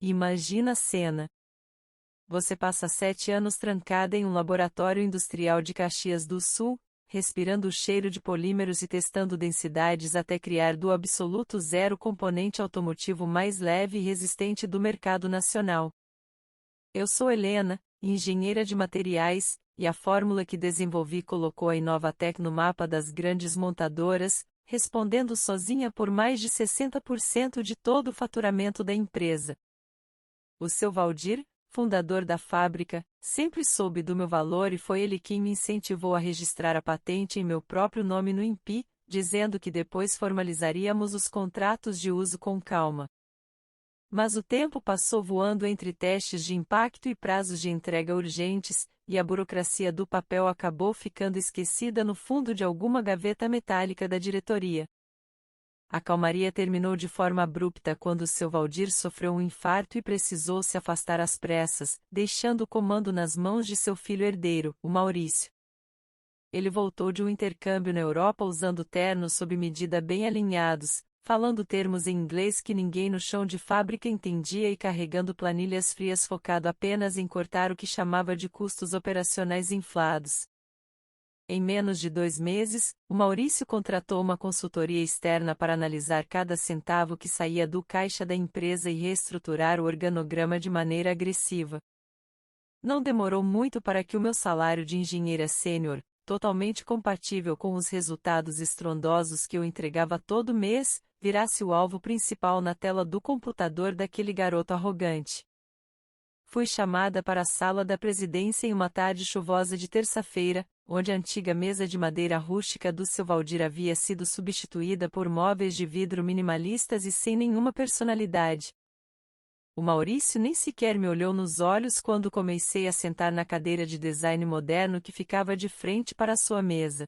Imagina a cena. Você passa 7 anos trancada em um laboratório industrial de Caxias do Sul, respirando o cheiro de polímeros e testando densidades até criar do absoluto zero componente automotivo mais leve e resistente do mercado nacional. Eu sou Helena, engenheira de materiais, e a fórmula que desenvolvi colocou a Inovatec no mapa das grandes montadoras, respondendo sozinha por mais de 60% de todo o faturamento da empresa. O seu Valdir, fundador da fábrica, sempre soube do meu valor e foi ele quem me incentivou a registrar a patente em meu próprio nome no INPI, dizendo que depois formalizaríamos os contratos de uso com calma. Mas o tempo passou voando entre testes de impacto e prazos de entrega urgentes, e a burocracia do papel acabou ficando esquecida no fundo de alguma gaveta metálica da diretoria. A calmaria terminou de forma abrupta quando seu Valdir sofreu um infarto e precisou se afastar às pressas, deixando o comando nas mãos de seu filho herdeiro, o Maurício. Ele voltou de um intercâmbio na Europa usando ternos sob medida bem alinhados, falando termos em inglês que ninguém no chão de fábrica entendia e carregando planilhas frias focado apenas em cortar o que chamava de custos operacionais inflados. Em menos de 2 meses, o Maurício contratou uma consultoria externa para analisar cada centavo que saía do caixa da empresa e reestruturar o organograma de maneira agressiva. Não demorou muito para que o meu salário de engenheira sênior, totalmente compatível com os resultados estrondosos que eu entregava todo mês, virasse o alvo principal na tela do computador daquele garoto arrogante. Fui chamada para a sala da presidência em uma tarde chuvosa de terça-feira, onde a antiga mesa de madeira rústica do seu Valdir havia sido substituída por móveis de vidro minimalistas e sem nenhuma personalidade. O Maurício nem sequer me olhou nos olhos quando comecei a sentar na cadeira de design moderno que ficava de frente para a sua mesa.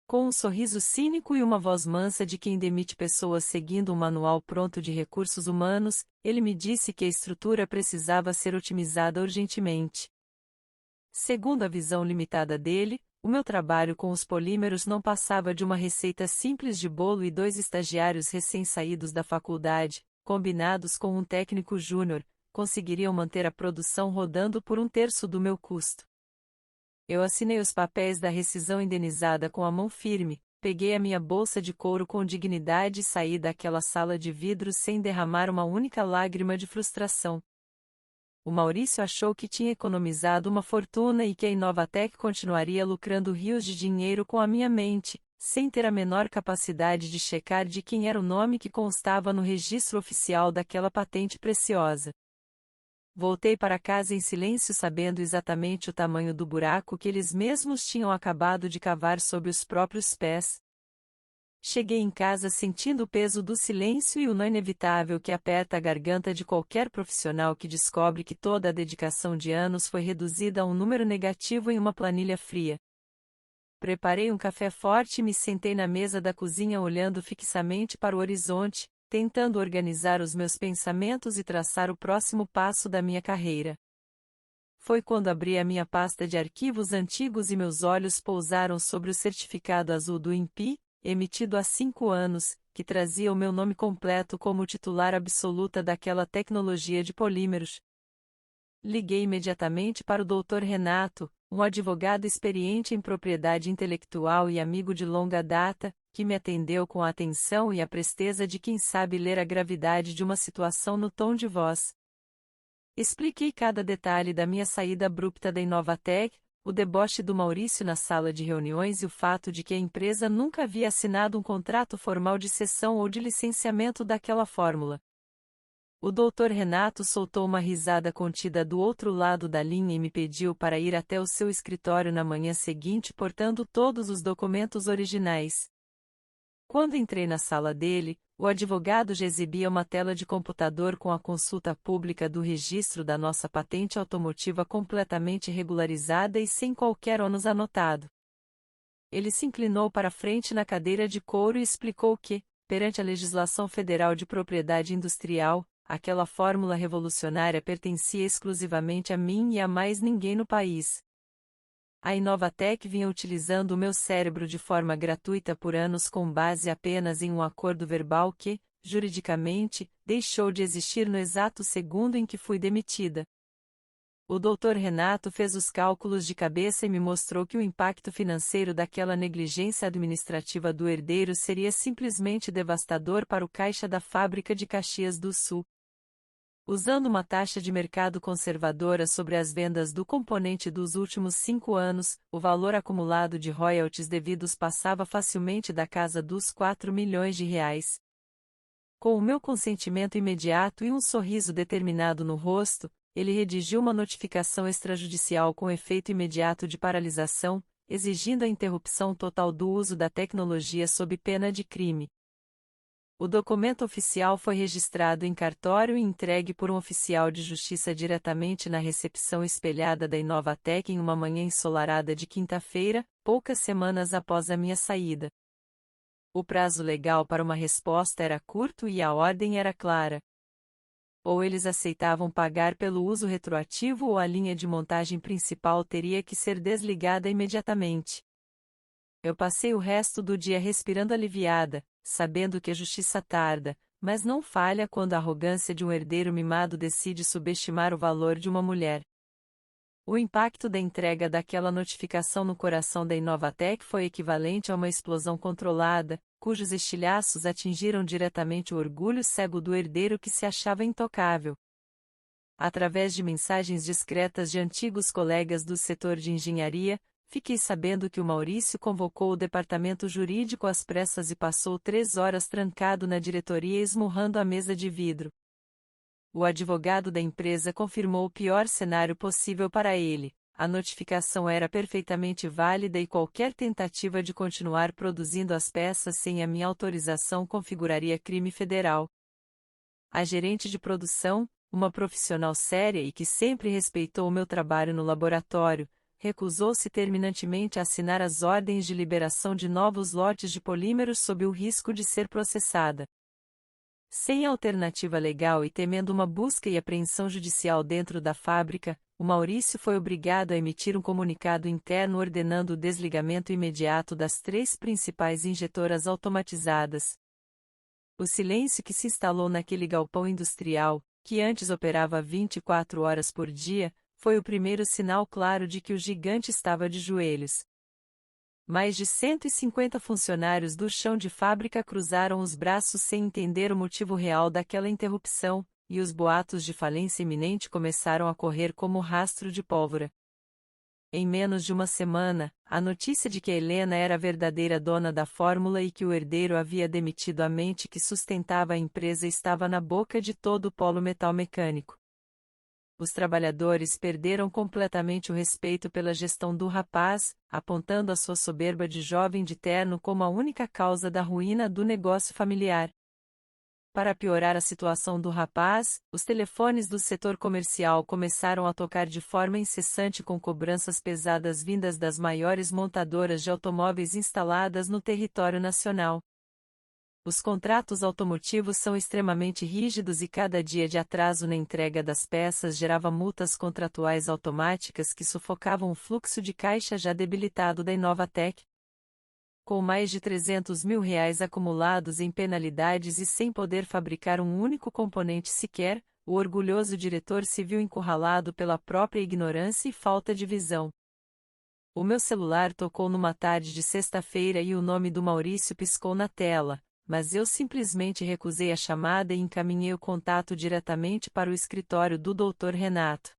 Com um sorriso cínico e uma voz mansa de quem demite pessoas seguindo um manual pronto de recursos humanos, ele me disse que a estrutura precisava ser otimizada urgentemente. Segundo a visão limitada dele, o meu trabalho com os polímeros não passava de uma receita simples de bolo e 2 estagiários recém-saídos da faculdade, combinados com um técnico júnior, conseguiriam manter a produção rodando por 1/3 do meu custo. Eu assinei os papéis da rescisão indenizada com a mão firme, peguei a minha bolsa de couro com dignidade e saí daquela sala de vidro sem derramar uma única lágrima de frustração. O Maurício achou que tinha economizado uma fortuna e que a Inovatec continuaria lucrando rios de dinheiro com a minha mente, sem ter a menor capacidade de checar de quem era o nome que constava no registro oficial daquela patente preciosa. Voltei para casa em silêncio sabendo exatamente o tamanho do buraco que eles mesmos tinham acabado de cavar sob os próprios pés. Cheguei em casa sentindo o peso do silêncio e o nó inevitável que aperta a garganta de qualquer profissional que descobre que toda a dedicação de anos foi reduzida a um número negativo em uma planilha fria. Preparei um café forte e me sentei na mesa da cozinha olhando fixamente para o horizonte, tentando organizar os meus pensamentos e traçar o próximo passo da minha carreira. Foi quando abri a minha pasta de arquivos antigos e meus olhos pousaram sobre o certificado azul do INPI, emitido há 5 anos, que trazia o meu nome completo como titular absoluta daquela tecnologia de polímeros. Liguei imediatamente para o Dr. Renato, um advogado experiente em propriedade intelectual e amigo de longa data, que me atendeu com a atenção e a presteza de quem sabe ler a gravidade de uma situação no tom de voz. Expliquei cada detalhe da minha saída abrupta da Inovatec, o deboche do Maurício na sala de reuniões e o fato de que a empresa nunca havia assinado um contrato formal de cessão ou de licenciamento daquela fórmula. O Dr. Renato soltou uma risada contida do outro lado da linha e me pediu para ir até o seu escritório na manhã seguinte portando todos os documentos originais. Quando entrei na sala dele, o advogado já exibia uma tela de computador com a consulta pública do registro da nossa patente automotiva completamente regularizada e sem qualquer ônus anotado. Ele se inclinou para a frente na cadeira de couro e explicou que, perante a legislação federal de propriedade industrial, aquela fórmula revolucionária pertencia exclusivamente a mim e a mais ninguém no país. A Inovatec vinha utilizando o meu cérebro de forma gratuita por anos com base apenas em um acordo verbal que, juridicamente, deixou de existir no exato segundo em que fui demitida. O Dr. Renato fez os cálculos de cabeça e me mostrou que o impacto financeiro daquela negligência administrativa do herdeiro seria simplesmente devastador para o caixa da fábrica de Caxias do Sul. Usando uma taxa de mercado conservadora sobre as vendas do componente dos últimos 5 anos, o valor acumulado de royalties devidos passava facilmente da casa dos 4 milhões de reais. Com o meu consentimento imediato e um sorriso determinado no rosto, ele redigiu uma notificação extrajudicial com efeito imediato de paralisação, exigindo a interrupção total do uso da tecnologia sob pena de crime. O documento oficial foi registrado em cartório e entregue por um oficial de justiça diretamente na recepção espelhada da Inovatec em uma manhã ensolarada de quinta-feira, poucas semanas após a minha saída. O prazo legal para uma resposta era curto e a ordem era clara. Ou eles aceitavam pagar pelo uso retroativo ou a linha de montagem principal teria que ser desligada imediatamente. Eu passei o resto do dia respirando aliviada, sabendo que a justiça tarda, mas não falha quando a arrogância de um herdeiro mimado decide subestimar o valor de uma mulher. O impacto da entrega daquela notificação no coração da Inovatec foi equivalente a uma explosão controlada, cujos estilhaços atingiram diretamente o orgulho cego do herdeiro que se achava intocável. Através de mensagens discretas de antigos colegas do setor de engenharia, fiquei sabendo que o Maurício convocou o departamento jurídico às pressas e passou 3 horas trancado na diretoria esmurrando a mesa de vidro. O advogado da empresa confirmou o pior cenário possível para ele. A notificação era perfeitamente válida e qualquer tentativa de continuar produzindo as peças sem a minha autorização configuraria crime federal. A gerente de produção, uma profissional séria e que sempre respeitou o meu trabalho no laboratório, recusou-se terminantemente a assinar as ordens de liberação de novos lotes de polímeros sob o risco de ser processada. Sem alternativa legal e temendo uma busca e apreensão judicial dentro da fábrica, o Maurício foi obrigado a emitir um comunicado interno ordenando o desligamento imediato das 3 principais injetoras automatizadas. O silêncio que se instalou naquele galpão industrial, que antes operava 24 horas por dia, foi o primeiro sinal claro de que o gigante estava de joelhos. Mais de 150 funcionários do chão de fábrica cruzaram os braços sem entender o motivo real daquela interrupção, e os boatos de falência iminente começaram a correr como rastro de pólvora. Em menos de uma semana, a notícia de que Helena era a verdadeira dona da fórmula e que o herdeiro havia demitido a mente que sustentava a empresa estava na boca de todo o polo metal mecânico. Os trabalhadores perderam completamente o respeito pela gestão do rapaz, apontando a sua soberba de jovem de terno como a única causa da ruína do negócio familiar. Para piorar a situação do rapaz, os telefones do setor comercial começaram a tocar de forma incessante com cobranças pesadas vindas das maiores montadoras de automóveis instaladas no território nacional. Os contratos automotivos são extremamente rígidos e cada dia de atraso na entrega das peças gerava multas contratuais automáticas que sufocavam o fluxo de caixa já debilitado da Inovatec. Com mais de R$300 mil acumulados em penalidades e sem poder fabricar um único componente sequer, o orgulhoso diretor se viu encurralado pela própria ignorância e falta de visão. O meu celular tocou numa tarde de sexta-feira e o nome do Maurício piscou na tela, mas eu simplesmente recusei a chamada e encaminhei o contato diretamente para o escritório do Dr. Renato.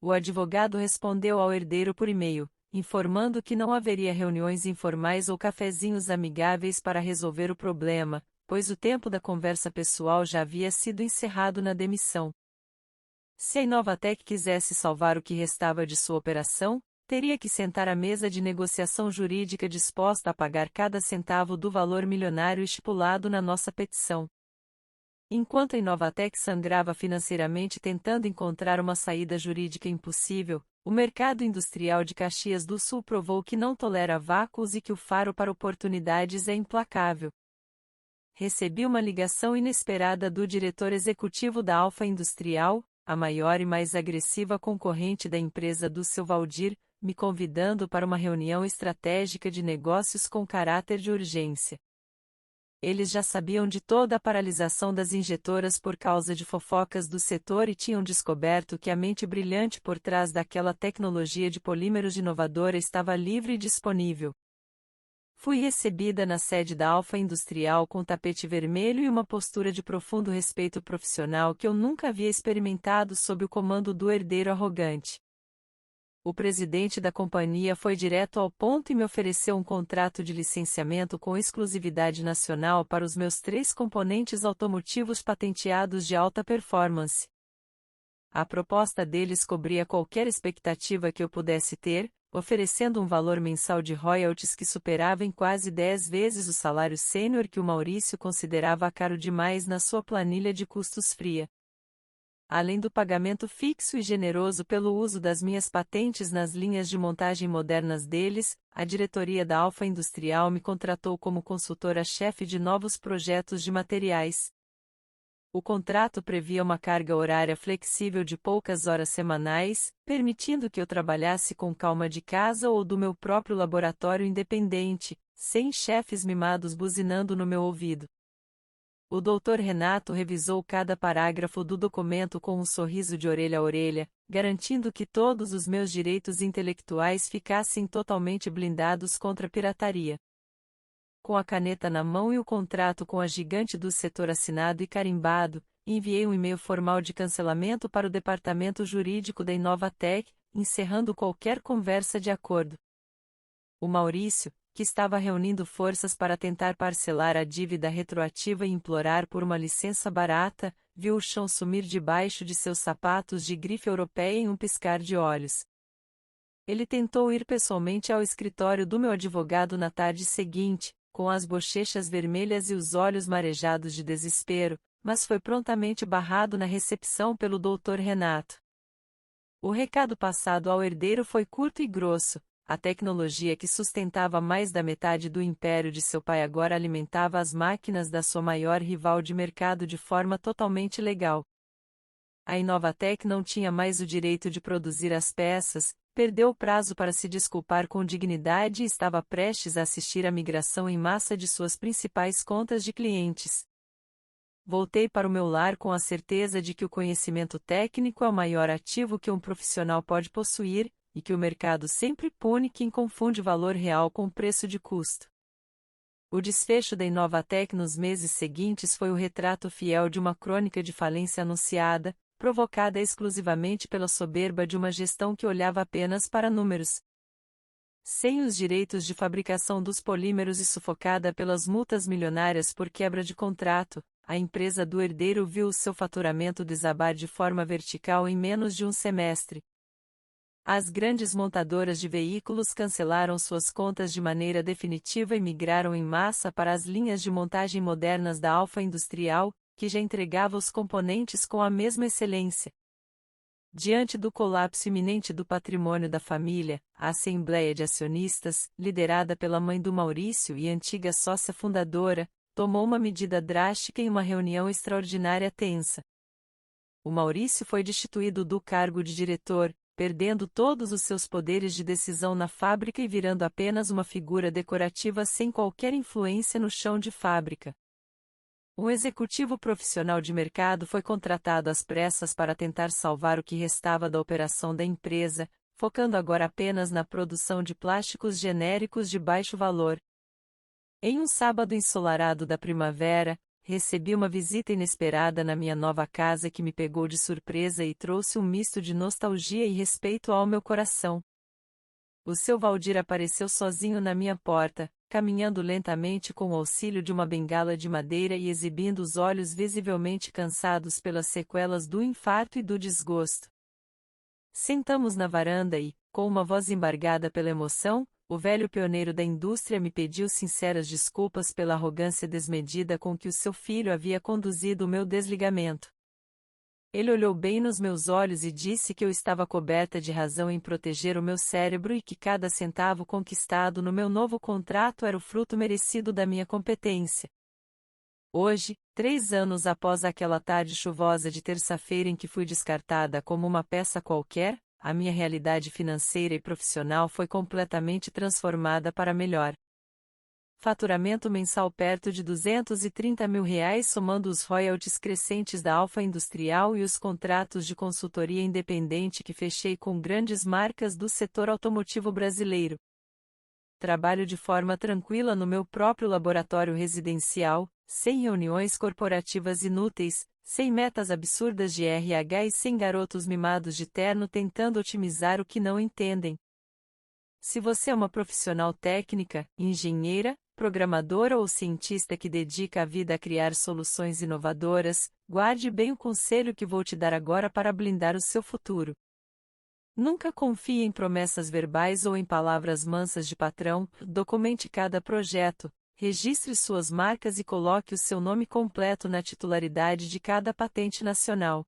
O advogado respondeu ao herdeiro por e-mail, informando que não haveria reuniões informais ou cafezinhos amigáveis para resolver o problema, pois o tempo da conversa pessoal já havia sido encerrado na demissão. Se a Inovatec quisesse salvar o que restava de sua operação, teria que sentar à mesa de negociação jurídica disposta a pagar cada centavo do valor milionário estipulado na nossa petição. Enquanto a Inovatec sangrava financeiramente tentando encontrar uma saída jurídica impossível, o mercado industrial de Caxias do Sul provou que não tolera vácuos e que o faro para oportunidades é implacável. Recebi uma ligação inesperada do diretor executivo da Alfa Industrial, a maior e mais agressiva concorrente da empresa do seu Valdir, me convidando para uma reunião estratégica de negócios com caráter de urgência. Eles já sabiam de toda a paralisação das injetoras por causa de fofocas do setor e tinham descoberto que a mente brilhante por trás daquela tecnologia de polímeros inovadora estava livre e disponível. Fui recebida na sede da Alfa Industrial com tapete vermelho e uma postura de profundo respeito profissional que eu nunca havia experimentado sob o comando do herdeiro arrogante. O presidente da companhia foi direto ao ponto e me ofereceu um contrato de licenciamento com exclusividade nacional para os meus 3 componentes automotivos patenteados de alta performance. A proposta deles cobria qualquer expectativa que eu pudesse ter, oferecendo um valor mensal de royalties que superava em quase 10 vezes o salário sênior que o Maurício considerava caro demais na sua planilha de custos fria. Além do pagamento fixo e generoso pelo uso das minhas patentes nas linhas de montagem modernas deles, a diretoria da Alfa Industrial me contratou como consultora-chefe de novos projetos de materiais. O contrato previa uma carga horária flexível de poucas horas semanais, permitindo que eu trabalhasse com calma de casa ou do meu próprio laboratório independente, sem chefes mimados buzinando no meu ouvido. O Dr. Renato revisou cada parágrafo do documento com um sorriso de orelha a orelha, garantindo que todos os meus direitos intelectuais ficassem totalmente blindados contra a pirataria. Com a caneta na mão e o contrato com a gigante do setor assinado e carimbado, enviei um e-mail formal de cancelamento para o departamento jurídico da Inovatec, encerrando qualquer conversa de acordo. O Maurício, que estava reunindo forças para tentar parcelar a dívida retroativa e implorar por uma licença barata, viu o chão sumir debaixo de seus sapatos de grife europeia em um piscar de olhos. Ele tentou ir pessoalmente ao escritório do meu advogado na tarde seguinte, com as bochechas vermelhas e os olhos marejados de desespero, mas foi prontamente barrado na recepção pelo Dr. Renato. O recado passado ao herdeiro foi curto e grosso. A tecnologia que sustentava mais da metade do império de seu pai agora alimentava as máquinas da sua maior rival de mercado de forma totalmente legal. A Inovatec não tinha mais o direito de produzir as peças, perdeu o prazo para se desculpar com dignidade e estava prestes a assistir à migração em massa de suas principais contas de clientes. Voltei para o meu lar com a certeza de que o conhecimento técnico é o maior ativo que um profissional pode possuir, e que o mercado sempre pune quem confunde valor real com preço de custo. O desfecho da Inovatec nos meses seguintes foi o retrato fiel de uma crônica de falência anunciada, provocada exclusivamente pela soberba de uma gestão que olhava apenas para números. Sem os direitos de fabricação dos polímeros e sufocada pelas multas milionárias por quebra de contrato, a empresa do herdeiro viu o seu faturamento desabar de forma vertical em menos de um semestre. As grandes montadoras de veículos cancelaram suas contas de maneira definitiva e migraram em massa para as linhas de montagem modernas da Alfa Industrial, que já entregava os componentes com a mesma excelência. Diante do colapso iminente do patrimônio da família, a Assembleia de Acionistas, liderada pela mãe do Maurício e antiga sócia fundadora, tomou uma medida drástica em uma reunião extraordinária tensa. O Maurício foi destituído do cargo de diretor, perdendo todos os seus poderes de decisão na fábrica e virando apenas uma figura decorativa sem qualquer influência no chão de fábrica. Um executivo profissional de mercado foi contratado às pressas para tentar salvar o que restava da operação da empresa, focando agora apenas na produção de plásticos genéricos de baixo valor. Em um sábado ensolarado da primavera, recebi uma visita inesperada na minha nova casa que me pegou de surpresa e trouxe um misto de nostalgia e respeito ao meu coração. O seu Valdir apareceu sozinho na minha porta, caminhando lentamente com o auxílio de uma bengala de madeira e exibindo os olhos visivelmente cansados pelas sequelas do infarto e do desgosto. Sentamos na varanda e, com uma voz embargada pela emoção, o velho pioneiro da indústria me pediu sinceras desculpas pela arrogância desmedida com que o seu filho havia conduzido o meu desligamento. Ele olhou bem nos meus olhos e disse que eu estava coberta de razão em proteger o meu cérebro e que cada centavo conquistado no meu novo contrato era o fruto merecido da minha competência. Hoje, 3 anos após aquela tarde chuvosa de terça-feira em que fui descartada como uma peça qualquer, a minha realidade financeira e profissional foi completamente transformada para melhor. faturamento mensal perto de R$ 230 mil somando os royalties crescentes da Alfa Industrial e os contratos de consultoria independente que fechei com grandes marcas do setor automotivo brasileiro. Trabalho de forma tranquila no meu próprio laboratório residencial, sem reuniões corporativas inúteis, sem metas absurdas de RH e sem garotos mimados de terno tentando otimizar o que não entendem. Se você é uma profissional técnica, engenheira, programadora ou cientista que dedica a vida a criar soluções inovadoras, guarde bem o conselho que vou te dar agora para blindar o seu futuro. Nunca confie em promessas verbais ou em palavras mansas de patrão. Documente cada projeto, registre suas marcas e coloque o seu nome completo na titularidade de cada patente nacional.